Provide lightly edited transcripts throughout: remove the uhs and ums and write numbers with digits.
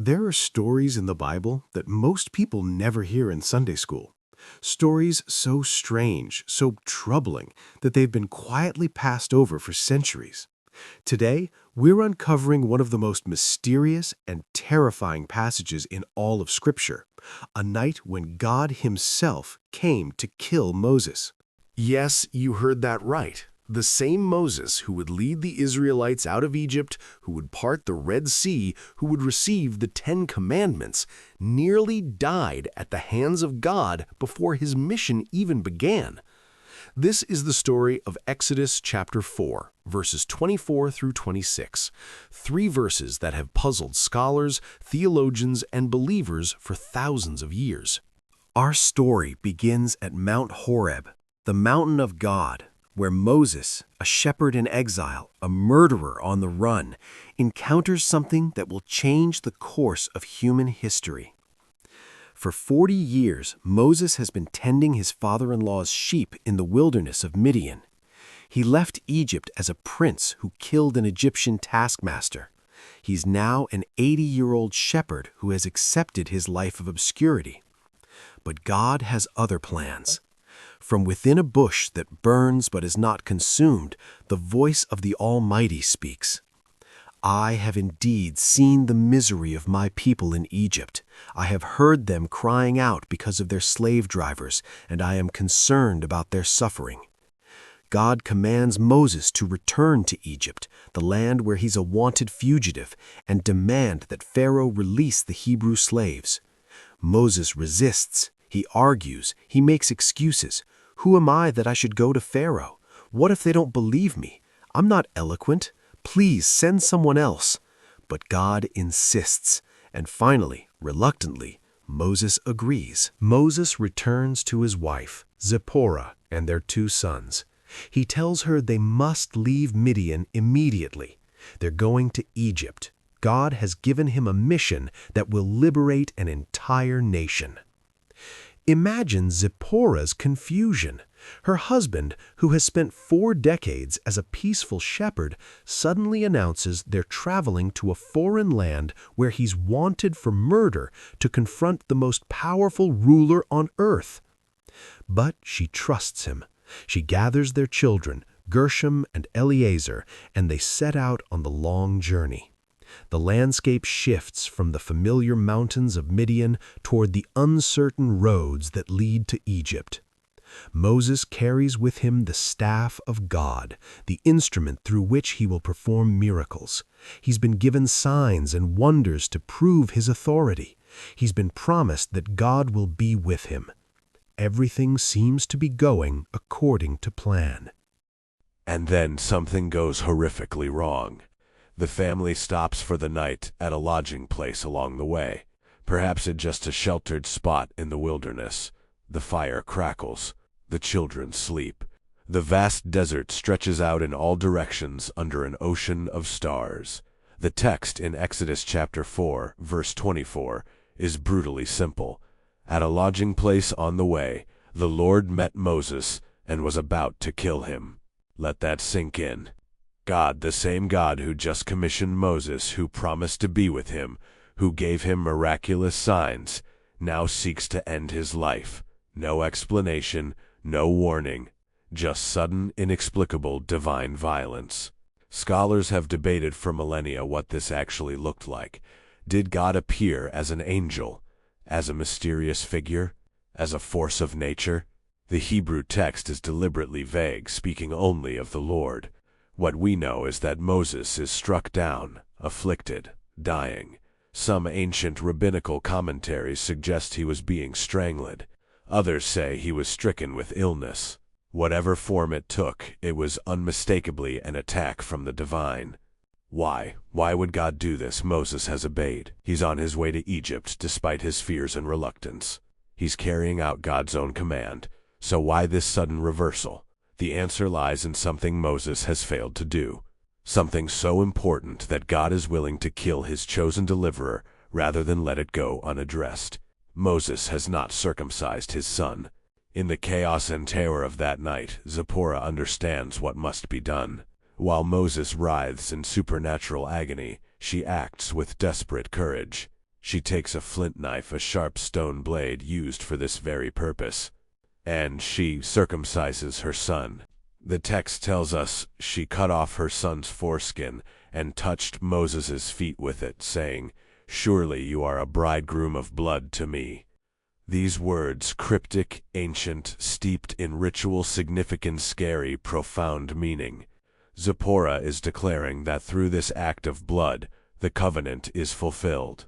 There are stories in the Bible that most people never hear in Sunday school. Stories so strange, so troubling, that they've been quietly passed over for centuries. Today, we're uncovering one of the most mysterious and terrifying passages in all of Scripture, a night when God Himself came to kill Moses. Yes, you heard that right. The same Moses who would lead the Israelites out of Egypt, who would part the Red Sea, who would receive the Ten Commandments, nearly died at the hands of God before his mission even began. This is the story of Exodus chapter 4, verses 24 through 26, 3 verses that have puzzled scholars, theologians, and believers for thousands of years. Our story begins at Mount Horeb, the mountain of God, where Moses, a shepherd in exile, a murderer on the run, encounters something that will change the course of human history. For 40 years, Moses has been tending his father-in-law's sheep in the wilderness of Midian. He left Egypt as a prince who killed an Egyptian taskmaster. He's now an 80-year-old shepherd who has accepted his life of obscurity. But God has other plans. From within a bush that burns but is not consumed, the voice of the Almighty speaks. I have indeed seen the misery of my people in Egypt. I have heard them crying out because of their slave drivers, and I am concerned about their suffering. God commands Moses to return to Egypt, the land where he's a wanted fugitive, and demand that Pharaoh release the Hebrew slaves. Moses resists. He argues. He makes excuses. Who am I that I should go to Pharaoh? What if they don't believe me? I'm not eloquent. Please send someone else. But God insists, and finally, reluctantly, Moses agrees. Moses returns to his wife, Zipporah, and their 2 sons. He tells her they must leave Midian immediately. They're going to Egypt. God has given him a mission that will liberate an entire nation. Imagine Zipporah's confusion. Her husband, who has spent 4 decades as a peaceful shepherd, suddenly announces they're traveling to a foreign land where he's wanted for murder to confront the most powerful ruler on earth. But she trusts him. She gathers their children, Gershom and Eleazar, and they set out on the long journey. The landscape shifts from the familiar mountains of Midian toward the uncertain roads that lead to Egypt. Moses carries with him the staff of God, the instrument through which he will perform miracles. He's been given signs and wonders to prove his authority. He's been promised that God will be with him. Everything seems to be going according to plan. And then something goes horrifically wrong. The family stops for the night at a lodging place along the way, perhaps at just a sheltered spot in the wilderness. The fire crackles. The children sleep. The vast desert stretches out in all directions under an ocean of stars. The text in Exodus chapter 4, verse 24, is brutally simple. At a lodging place on the way, the Lord met Moses and was about to kill him. Let that sink in. God, the same God who just commissioned Moses, who promised to be with him, who gave him miraculous signs, now seeks to end his life. No explanation, no warning, just sudden, inexplicable divine violence. Scholars have debated for millennia what this actually looked like. Did God appear as an angel, as a mysterious figure, as a force of nature? The Hebrew text is deliberately vague, speaking only of the Lord. What we know is that Moses is struck down, afflicted, dying. Some ancient rabbinical commentaries suggest he was being strangled. Others say he was stricken with illness. Whatever form it took, it was unmistakably an attack from the divine. Why? Why would God do this? Moses has obeyed. He's on his way to Egypt despite his fears and reluctance. He's carrying out God's own command. So why this sudden reversal? The answer lies in something Moses has failed to do. Something so important that God is willing to kill his chosen deliverer rather than let it go unaddressed. Moses has not circumcised his son. In the chaos and terror of that night, Zipporah understands what must be done. While Moses writhes in supernatural agony, she acts with desperate courage. She takes a flint knife, a sharp stone blade used for this very purpose, and she circumcises her son. The text tells us she cut off her son's foreskin and touched Moses' feet with it, saying, "Surely you are a bridegroom of blood to me." These words, cryptic, ancient, steeped in ritual significance, scary, profound meaning. Zipporah is declaring that through this act of blood, the covenant is fulfilled.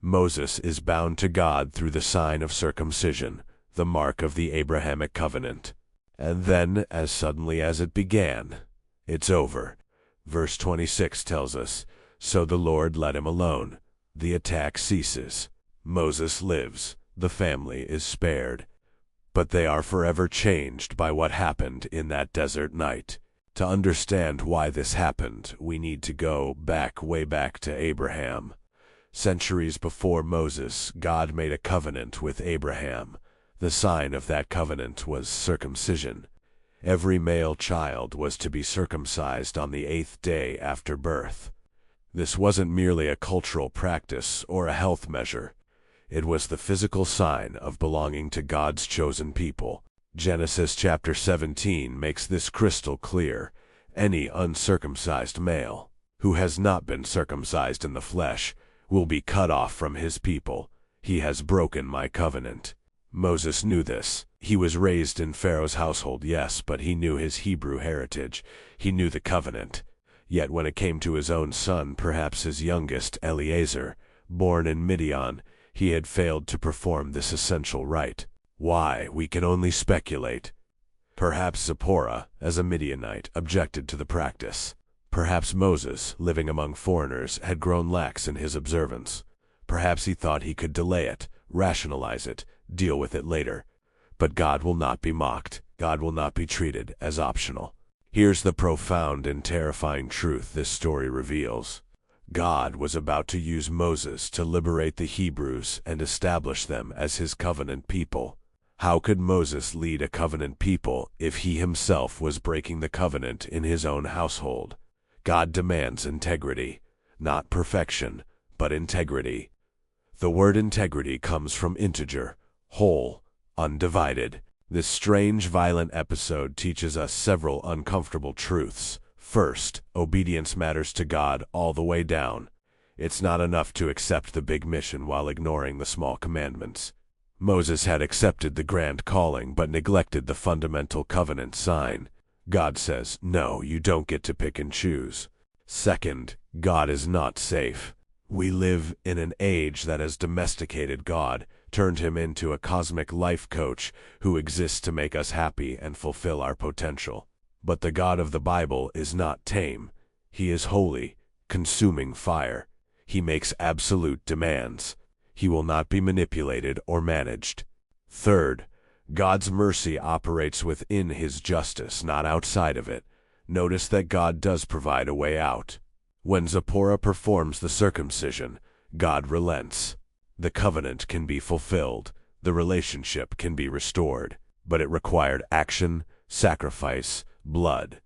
Moses is bound to God through the sign of circumcision, the mark of the Abrahamic covenant. And then, as suddenly as it began, it's over. Verse 26 tells us, "So the Lord let him alone. The attack ceases. Moses lives. The family is spared." But they are forever changed by what happened in that desert night. To understand why this happened, we need to go back, way back to Abraham. Centuries before Moses, God made a covenant with Abraham. The sign of that covenant was circumcision. Every male child was to be circumcised on the 8th day after birth. This wasn't merely a cultural practice or a health measure. It was the physical sign of belonging to God's chosen people. Genesis chapter 17 makes this crystal clear. Any uncircumcised male, who has not been circumcised in the flesh, will be cut off from his people. He has broken my covenant. Moses knew this. He was raised in Pharaoh's household, yes, but he knew his Hebrew heritage. He knew the covenant. Yet when it came to his own son, perhaps his youngest, Eleazar, born in Midian, he had failed to perform this essential rite. Why, we can only speculate. Perhaps Zipporah, as a Midianite, objected to the practice. Perhaps Moses, living among foreigners, had grown lax in his observance. Perhaps he thought he could delay it, rationalize it, deal with it later. But God will not be mocked. God will not be treated as optional. Here's the profound and terrifying truth this story reveals. God was about to use Moses to liberate the Hebrews and establish them as his covenant people. How could Moses lead a covenant people if he himself was breaking the covenant in his own household? God demands integrity, not perfection, but integrity. The word integrity comes from integer, whole, undivided. This strange, violent episode teaches us several uncomfortable truths. First, obedience matters to God all the way down. It's not enough to accept the big mission while ignoring the small commandments. Moses had accepted the grand calling but neglected the fundamental covenant sign. God says, no, you don't get to pick and choose. Second, God is not safe. We live in an age that has domesticated God, turned him into a cosmic life coach who exists to make us happy and fulfill our potential. But the God of the Bible is not tame. He is holy, consuming fire. He makes absolute demands. He will not be manipulated or managed. Third, God's mercy operates within his justice, not outside of it. Notice that God does provide a way out. When Zipporah performs the circumcision, God relents. The covenant can be fulfilled. The relationship can be restored. But it required action, sacrifice, blood.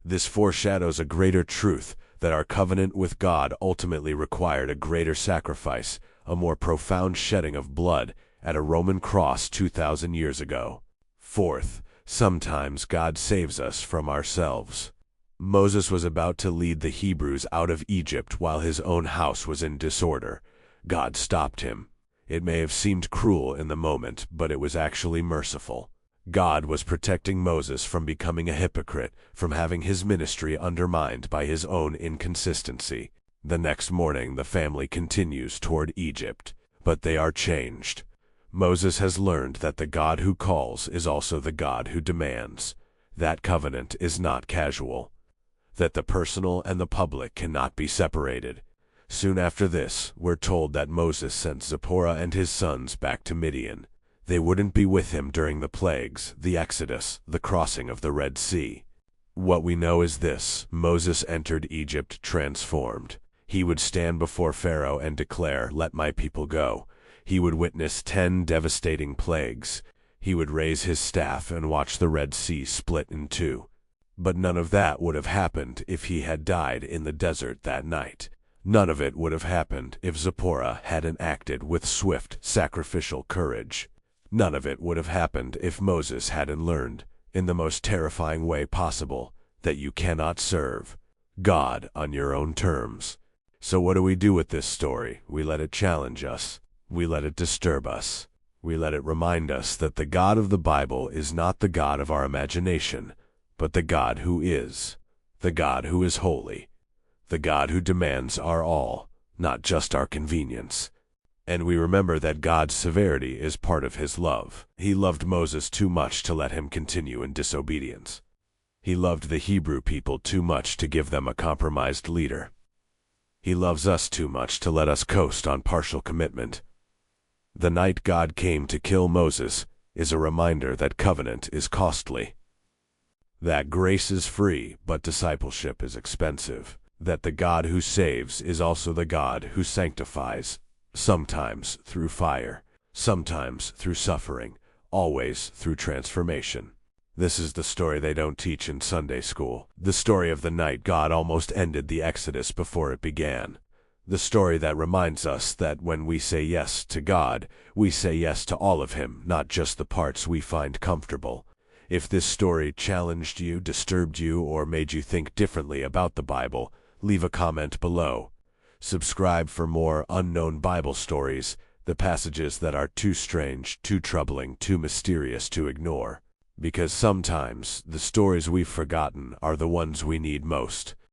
This foreshadows a greater truth, that our covenant with God ultimately required a greater sacrifice, a more profound shedding of blood at a Roman cross 2,000 years ago. Fourth, sometimes God saves us from ourselves. Moses was about to lead the Hebrews out of Egypt while his own house was in disorder. God stopped him. It may have seemed cruel in the moment, but it was actually merciful. God was protecting Moses from becoming a hypocrite, from having his ministry undermined by his own inconsistency. The next morning the family continues toward Egypt, but they are changed. Moses has learned that the God who calls is also the God who demands. That covenant is not casual. That the personal and the public cannot be separated. Soon after this, we're told that Moses sent Zipporah and his sons back to Midian. They wouldn't be with him during the plagues, the Exodus, the crossing of the Red Sea. What we know is this: Moses entered Egypt transformed. He would stand before Pharaoh and declare, "Let my people go." He would witness 10 devastating plagues. He would raise his staff and watch the Red Sea split in two. But none of that would have happened if he had died in the desert that night. None of it would have happened if Zipporah hadn't acted with swift, sacrificial courage. None of it would have happened if Moses hadn't learned, in the most terrifying way possible, that you cannot serve God on your own terms. So what do we do with this story? We let it challenge us. We let it disturb us. We let it remind us that the God of the Bible is not the God of our imagination, but the God who is, the God who is holy, the God who demands our all, not just our convenience. And we remember that God's severity is part of his love. He loved Moses too much to let him continue in disobedience. He loved the Hebrew people too much to give them a compromised leader. He loves us too much to let us coast on partial commitment. The night God came to kill Moses is a reminder that covenant is costly, that grace is free, but discipleship is expensive, that the God who saves is also the God who sanctifies, sometimes through fire, sometimes through suffering, always through transformation. This is the story they don't teach in Sunday school. The story of the night God almost ended the Exodus before it began. The story that reminds us that when we say yes to God, we say yes to all of him, not just the parts we find comfortable. If this story challenged you, disturbed you, or made you think differently about the Bible, leave a comment below. Subscribe for more unknown Bible stories, the passages that are too strange, too troubling, too mysterious to ignore. Because sometimes the stories we've forgotten are the ones we need most.